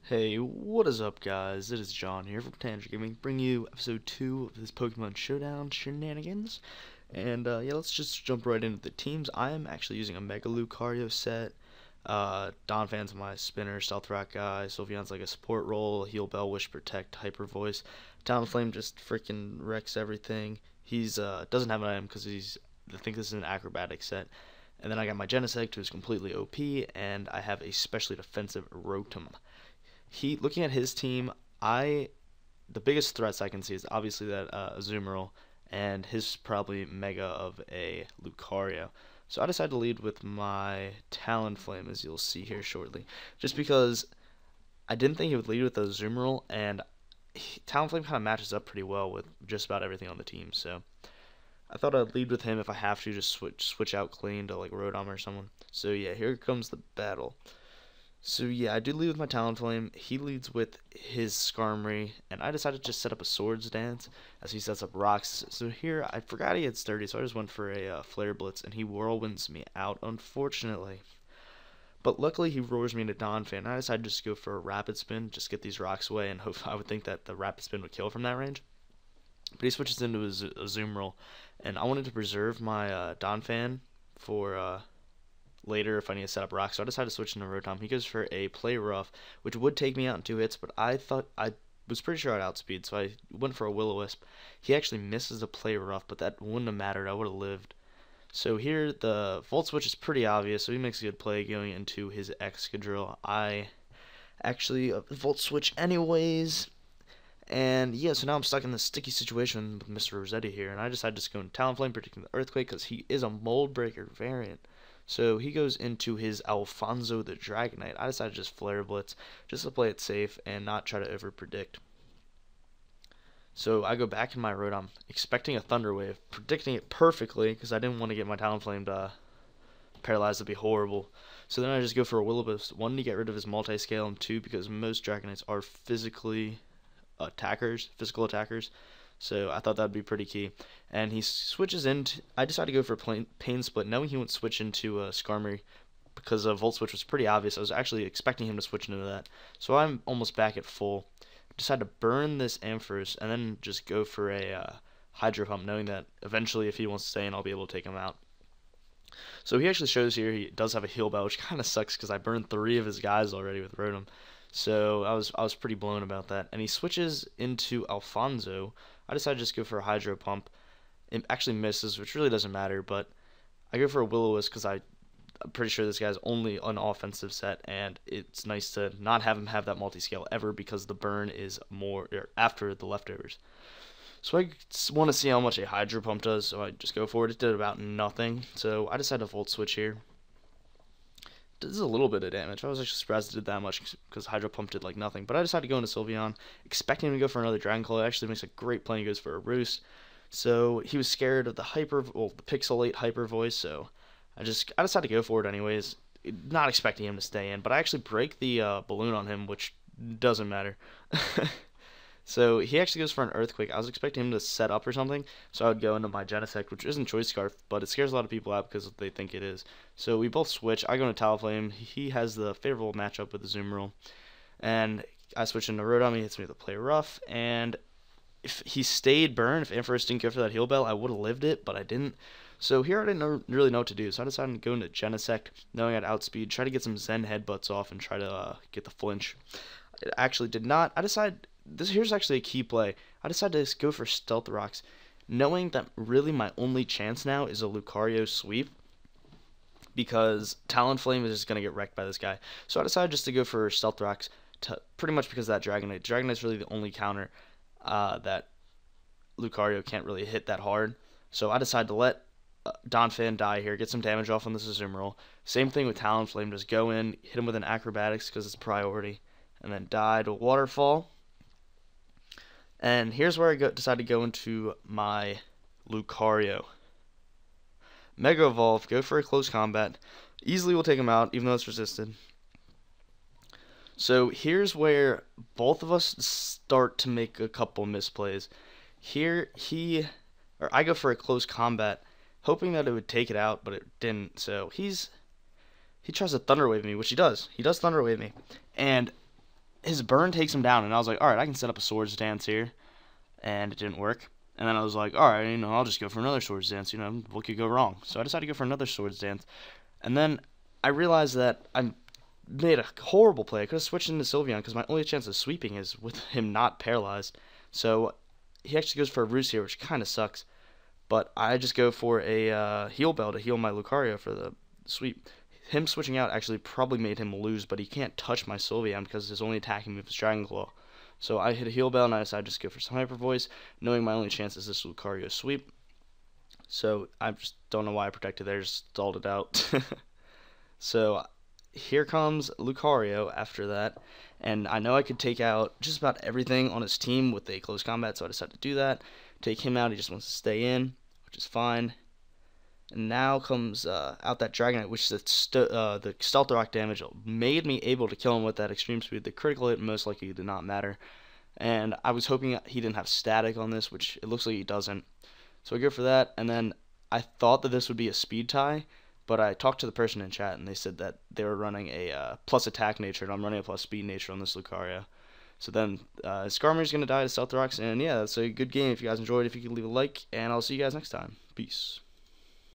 Hey, what is up, guys? It is John here from Tangent Gaming, bringing you episode 2 of this Pokemon Showdown shenanigans. And yeah, let's just jump right into the teams. I am actually using a Mega Lucario set. Donphan's my spinner, Stealth Rock guy. Sylveon's like a support role, Heal Bell, Wish Protect, Hyper Voice. Talonflame just freaking wrecks everything. He's doesn't have an item because I think this is an acrobatic set. And then I got my Genesect, who's completely OP, and I have a specially defensive Rotom. Looking at his team, the biggest threats I can see is obviously that Azumarill and his probably mega of a Lucario. So I decided to lead with my Talonflame, as you'll see here shortly, just because I didn't think he would lead with the Azumarill, and Talonflame kind of matches up pretty well with just about everything on the team. So I thought I'd lead with him if I have to, just switch out clean to like Rotom or someone. So yeah, here comes the battle. So yeah, I do lead with my Talonflame. He leads with his Skarmory, and I decided to just set up a Swords Dance as he sets up rocks. So here, I forgot he had Sturdy, so I just went for a Flare Blitz, and he whirlwinds me out, unfortunately. But luckily, he roars me into Donphan, and I decided just to go for a Rapid Spin, just get these rocks away, and I would think that the Rapid Spin would kill from that range. But he switches into his Azumarill, and I wanted to preserve my Donphan for later if I need to set up rocks, so I decided to switch into Rotom. He goes for a Play Rough, which would take me out in 2 hits, but I was pretty sure I'd outspeed, so I went for a Will-O-Wisp. He actually misses a Play Rough, but that wouldn't have mattered. I would have lived. So here, the Volt Switch is pretty obvious, so he makes a good play going into his Excadrill. I actually Volt Switch anyways, and yeah, so now I'm stuck in this sticky situation with Mr. Rossetti here, and I decided to just go into Talonflame, predicting the Earthquake, because he is a Mold Breaker variant. So he goes into his Alfonso the Dragonite. I decided to just Flare Blitz, just to play it safe and not try to over-predict. So I go back in my Rotom, expecting a Thunder Wave, predicting it perfectly, because I didn't want to get my Talonflame paralyzed. That'd be horrible. So then I just go for a Will-O-Wisp, 1 to get rid of his multi-scale, and 2 because most Dragonites are physical attackers. So I thought that'd be pretty key. And he switches into. I decided to go for a Pain Split, knowing he wouldn't switch into Skarmory because Volt Switch was pretty obvious. I was actually expecting him to switch into that. So I'm almost back at full. Decided to burn this Ampharos and then just go for a Hydro Pump, knowing that eventually if he wants to stay in, I'll be able to take him out. So he actually shows here he does have a Heal Bell, which kind of sucks because I burned 3 of his guys already with Rotom. So I was pretty blown about that. And he switches into Alfonso. I decided to just go for a Hydro Pump. It actually misses, which really doesn't matter, but I go for a Will-O-Wisp because I'm pretty sure this guy's only an offensive set, and it's nice to not have him have that multi-scale ever because the burn is more after the leftovers. So I want to see how much a Hydro Pump does, so I just go for it. It did about nothing, so I decided to Volt Switch here. This is a little bit of damage. I was actually surprised it did that much because Hydro Pump did like nothing. But I decided to go into Sylveon, expecting him to go for another Dragon Claw. It actually makes a great play. He goes for a Roost. So he was scared of the the Pixelate Hyper Voice. So I decided to go for it anyways, not expecting him to stay in. But I actually break the balloon on him, which doesn't matter. So he actually goes for an Earthquake. I was expecting him to set up or something, so I would go into my Genesect, which isn't Choice Scarf, but it scares a lot of people out because they think it is. So we both switch. I go into Talonflame. He has the favorable matchup with the Azumarill, and I switch into Rotom. He hits me with a Play Rough, and if he stayed burn, if Ampharos didn't go for that Heal Bell, I would have lived it, but I didn't. So here I didn't really know what to do, so I decided to go into Genesect, knowing I'd outspeed, try to get some Zen Headbutts off, and try to get the flinch. It actually did not. Here's actually a key play. I decided to go for Stealth Rocks, knowing that really my only chance now is a Lucario sweep, because Talonflame is just going to get wrecked by this guy. So I decided just to go for Stealth Rocks, pretty much because of that Dragonite. Dragonite's really the only counter that Lucario can't really hit that hard. So I decided to let Donphan die here, get some damage off on this Azumarill. Same thing with Talonflame, just go in, hit him with an Acrobatics because it's priority, and then die to Waterfall. And here's where I decide to go into my Lucario. Mega Evolve, go for a close combat. Easily will take him out, even though it's resisted. So here's where both of us start to make a couple misplays. Here, I go for a close combat, hoping that it would take it out, but it didn't. So he tries to Thunder Wave me, which he does. He does Thunder Wave me. And his burn takes him down, and I was like, alright, I can set up a swords dance here, and it didn't work. And then I was like, alright, I'll just go for another swords dance, what could go wrong? So I decided to go for another swords dance, and then I realized that I made a horrible play. I could have switched into Sylveon, because my only chance of sweeping is with him not paralyzed. So he actually goes for a roost here, which kind of sucks. But I just go for a heal bell to heal my Lucario for the sweep. Him switching out actually probably made him lose, but he can't touch my Sylveon because his only attacking move is Dragon Claw. So I hit a heal bell, and I decided to just go for some Hyper Voice, knowing my only chance is this Lucario sweep. So I just don't know why I protected there, just stalled it out. So here comes Lucario after that, and I know I could take out just about everything on his team with a close combat, so I decided to do that. Take him out, he just wants to stay in, which is fine. And now comes out that Dragonite, which is the Stealth Rock damage made me able to kill him with that extreme speed. The critical hit most likely did not matter. And I was hoping he didn't have static on this, which it looks like he doesn't. So I go for that, and then I thought that this would be a speed tie, but I talked to the person in chat, and they said that they were running a plus attack nature, and I'm running a plus speed nature on this Lucario. So then Skarmory's going to die to Stealth Rocks, and yeah, that's a good game. If you guys enjoyed, if you could leave a like, and I'll see you guys next time. Peace.